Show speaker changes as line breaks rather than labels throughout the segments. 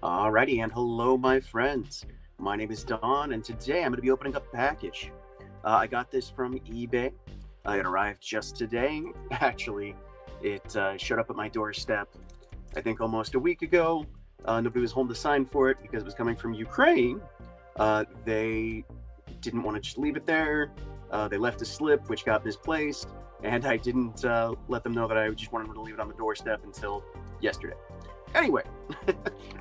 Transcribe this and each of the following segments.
Alrighty, and hello, my friends. My name is Don, and today I'm going to be opening up a package. I got this from eBay. It arrived just today. Actually, it showed up at my doorstep, I think almost a week ago. Nobody was home to sign for it because it was coming from Ukraine. They didn't want to just leave it there. They left a slip, which got misplaced, and I didn't let them know that I just wanted them to leave it on the doorstep until yesterday. Anyway,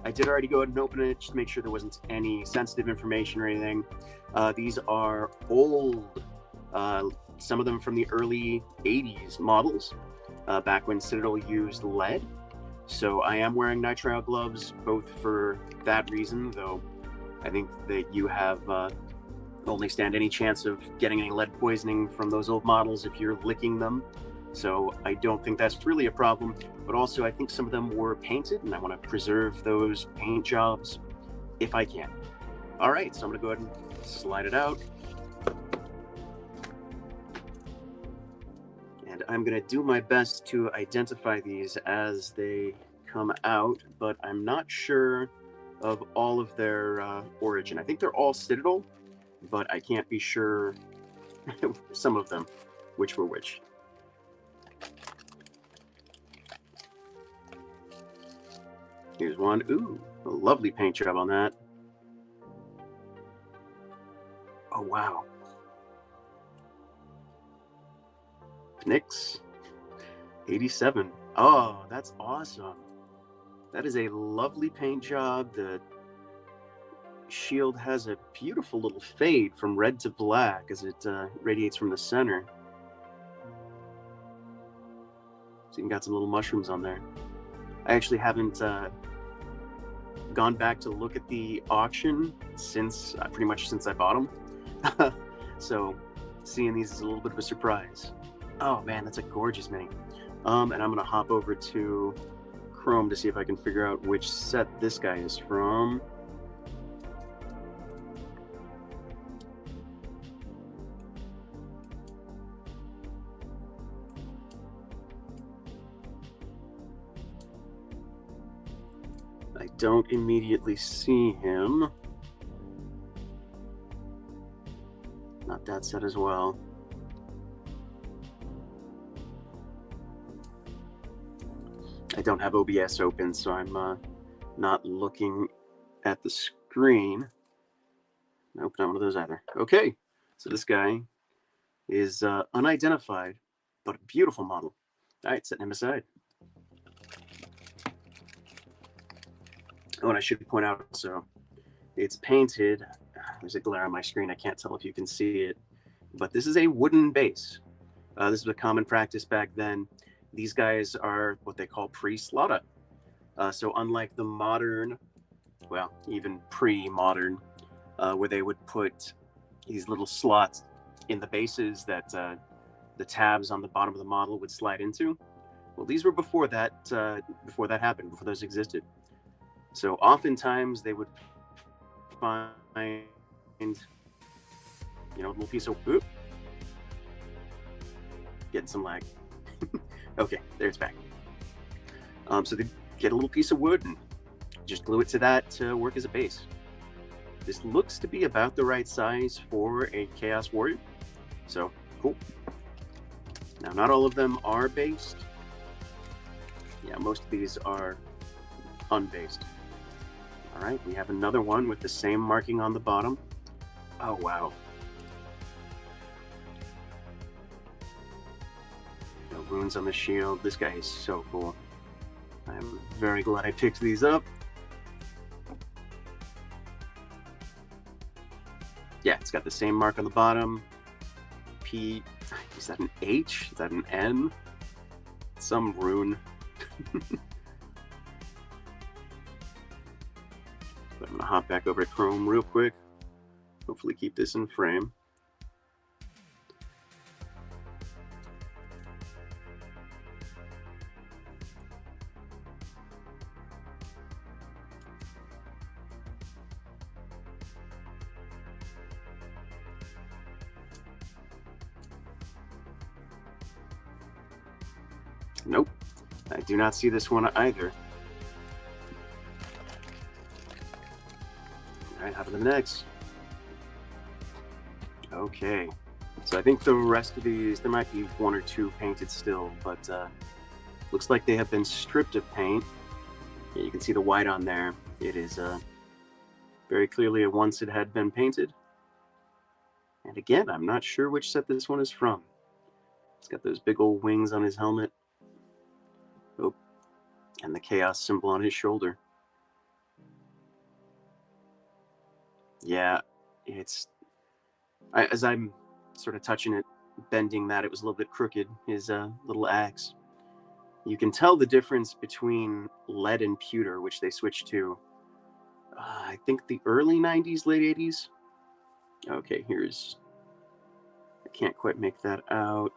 I did already go ahead and open it just to make sure there wasn't any sensitive information or anything. These are old, some of them from the early 80s models, back when Citadel used lead. So I am wearing nitrile gloves, both for that reason, though I think that you have only stand any chance of getting any lead poisoning from those old models if you're licking them. So I don't think that's really a problem, but also I think some of them were painted and I want to preserve those paint jobs if I can. All right, so I'm gonna go ahead and slide it out. And I'm gonna do my best to identify these as they come out, but I'm not sure of all of their origin. I think they're all Citadel, but I can't be sure some of them, which were which. Here's one. Ooh, a lovely paint job on that. Oh, wow. Pnix 87. Oh, that's awesome. That is a lovely paint job. The shield has a beautiful little fade from red to black as it radiates from the center. So you got some little mushrooms on there. I actually haven't gone back to look at the auction since pretty much since I bought them. So seeing these is a little bit of a surprise. Oh man, that's a gorgeous mini. And I'm gonna hop over to Chrome to see if I can figure out which set this guy is from. I don't immediately see him. Not that set as well. I don't have OBS open, so I'm not looking at the screen. Nope, not one of those either. Okay, so this guy is unidentified, but a beautiful model. All right, setting him aside. Oh, and I should point out also, it's painted. There's a glare on my screen. I can't tell if you can see it, but this is a wooden base. This was a common practice back then. These guys are what they call pre-slaughter. So unlike the modern, well, even pre-modern, where they would put these little slots in the bases that the tabs on the bottom of the model would slide into. Well, these were before that happened, before those existed. So oftentimes they would find, a little piece of, oop, getting some lag. Okay, there it's back. So they get a little piece of wood and just glue it to that to work as a base. This looks to be about the right size for a Chaos Warrior. So, cool. Now, not all of them are based. Yeah, most of these are unbased. All right, we have another one with the same marking on the bottom. Oh, wow. No runes on the shield. This guy is so cool. I'm very glad I picked these up. Yeah, it's got the same mark on the bottom. P, is that an H? Is that an N? Some rune. But I'm gonna hop back over to Chrome real quick. Hopefully keep this in frame. Nope, I do not see this one either. All right, on to the next. Okay, so I think the rest of these, there might be one or two painted still, but looks like they have been stripped of paint. Yeah, you can see the white on there. It is very clearly a once it had been painted. And again, I'm not sure which set this one is from. It's got those big old wings on his helmet. Oh, and the chaos symbol on his shoulder. Yeah, it's... as I'm sort of touching it, bending that, it was a little bit crooked, his little axe. You can tell the difference between lead and pewter, which they switched to, I think the early 90s, late 80s. Okay, here's... I can't quite make that out.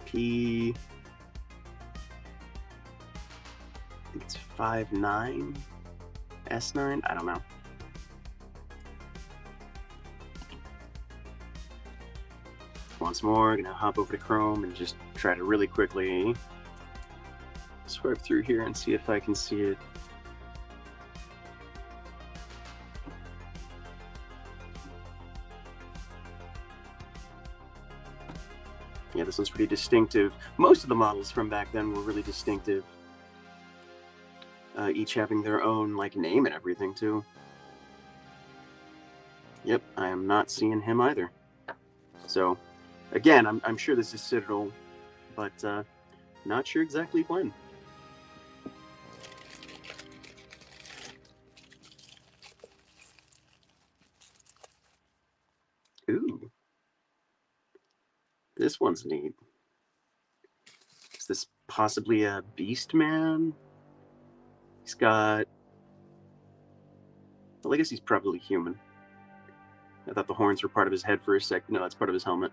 P... I think it's 5.9, S9, I don't know. Once more, gonna hop over to Chrome and just try to really quickly swipe through here and see if I can see it. Yeah, this one's pretty distinctive. Most of the models from back then were really distinctive. Each having their own like name and everything too. Yep, I am not seeing him either. So, again, I'm sure this is Citadel, but not sure exactly when. Ooh, this one's neat. Is this possibly a beast man? He's got... Well, I guess he's probably human. I thought the horns were part of his head for a sec. No, it's part of his helmet.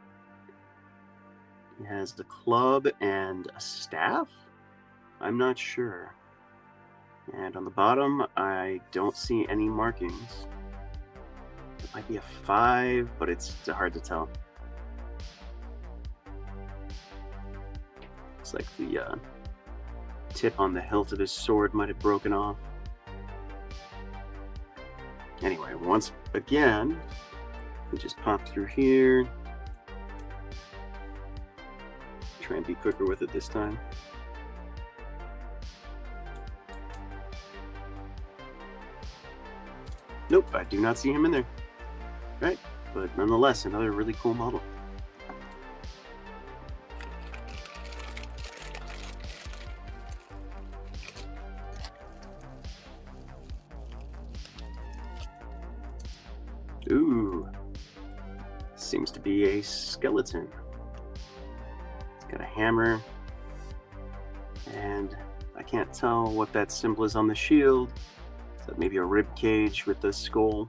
He has the club and a staff? I'm not sure. And on the bottom, I don't see any markings. It might be a 5, but it's hard to tell. Looks like the tip on the hilt of his sword might have broken off. Anyway, once again, we just pop through here. Try and be quicker with it this time. Nope, I do not see him in there. Right, but nonetheless, another really cool model. Ooh, seems to be a skeleton. It's got a hammer, and I can't tell what that symbol is on the shield. Is that maybe a rib cage with the skull?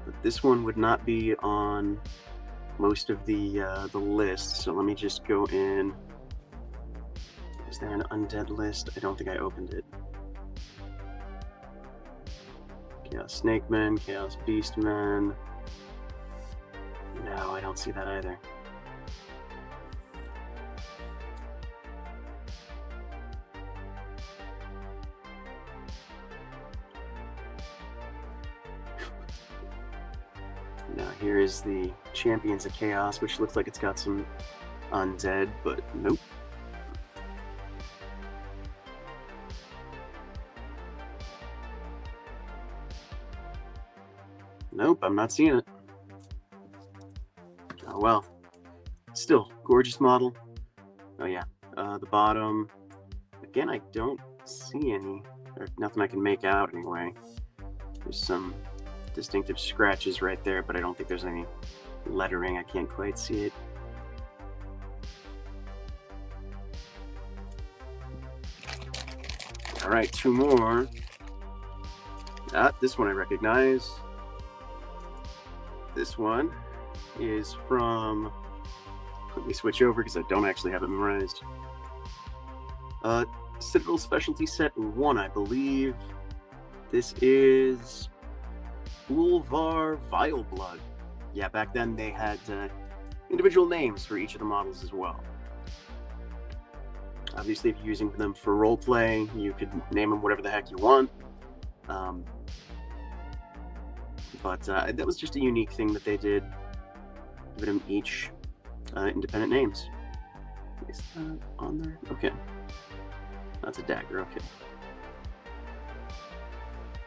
But this one would not be on most of the list. So let me just go in. Is there an undead list? I don't think I opened it. Chaos Snakeman, Chaos Beastman. No, I don't see that either. Now here is the Champions of Chaos, which looks like it's got some undead, but nope. Nope, I'm not seeing it. Oh well. Still, gorgeous model. Oh yeah, the bottom. Again, I don't see any, or nothing I can make out anyway. There's some distinctive scratches right there, but I don't think there's any lettering. I can't quite see it. All right, two more. This one I recognize. This one is from, let me switch over because I don't actually have it memorized. Citadel Specialty Set 1, I believe. This is Ulvar Vileblood. Yeah, back then they had individual names for each of the models as well. Obviously, if you're using them for roleplay, you could name them whatever the heck you want. But that was just a unique thing that they did, giving them each independent names. Is that on there? Okay. That's a dagger, okay.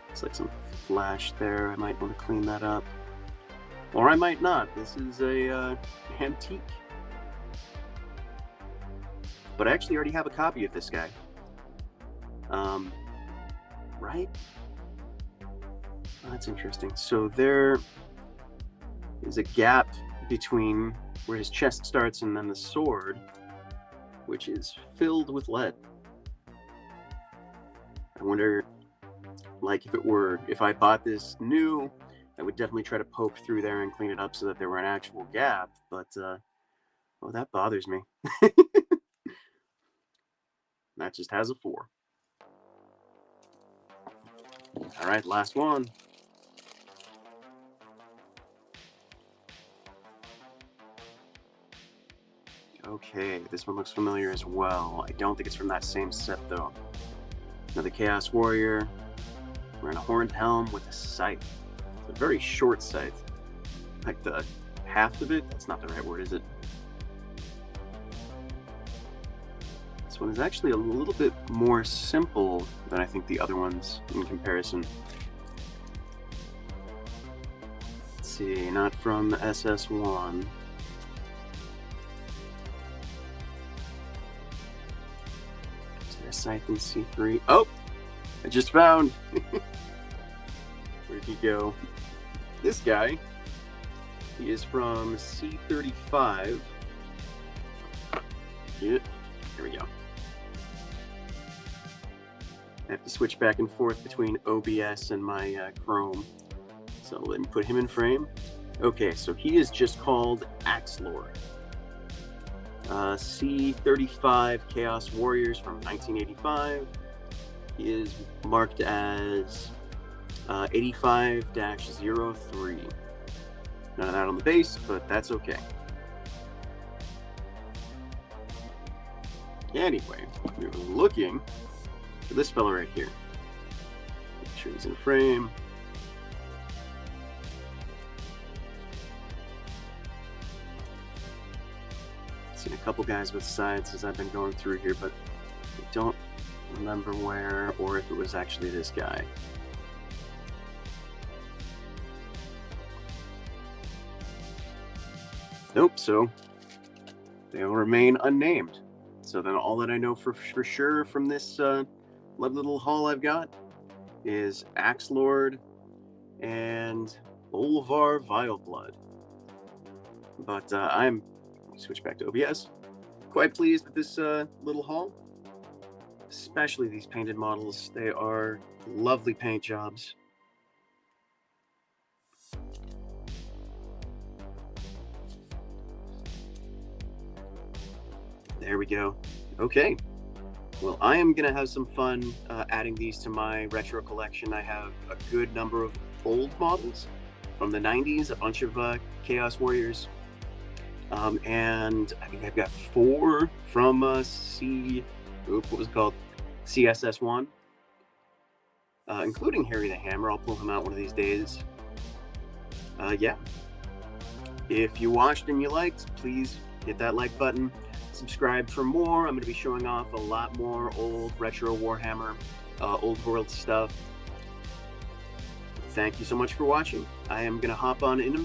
It's like some flash there. I might want to clean that up. Or I might not. This is a antique. But I actually already have a copy of this guy. Right? That's interesting. So there is a gap between where his chest starts and then the sword, which is filled with lead. I wonder, like, if I bought this new, I would definitely try to poke through there and clean it up so that there were an actual gap, but, well, that bothers me. That just has a 4. All right, last one. Okay, this one looks familiar as well. I don't think it's from that same set, though. Another Chaos Warrior. Wearing a horned helm with a scythe. It's a very short scythe. Like the haft of it? That's not the right word, is it? This one is actually a little bit more simple than I think the other ones in comparison. Let's see, not from SS1. Scythe in C3. Oh, I just found. Where'd he go? This guy, he is from C35. Yeah, there we go. I have to switch back and forth between OBS and my Chrome. So let me put him in frame. Okay, so he is just called Axe Lord. C35 Chaos Warriors from 1985. He is marked as 85-03. None of that on the base, but that's okay. Anyway, we were looking for this fella right here. Make sure he's in frame. Seen a couple guys with sides as I've been going through here, but I don't remember where or if it was actually this guy. Nope, so they'll remain unnamed. So then all that I know for sure from this lovely little haul I've got is Axe Lord and Bolvar Vileblood. But I'm switch back to OBS. Quite pleased with this little haul, especially these painted models. They are lovely paint jobs. There we go. Okay. Well, I am going to have some fun adding these to my retro collection. I have a good number of old models from the 90s, a bunch of Chaos Warriors. And I think I've got 4 from what was it called? CSS1, including Harry the Hammer. I'll pull him out one of these days. Yeah. If you watched and you liked, please hit that like button. Subscribe for more. I'm going to be showing off a lot more old retro Warhammer, old world stuff. Thank you so much for watching. I am going to hop on in a minute.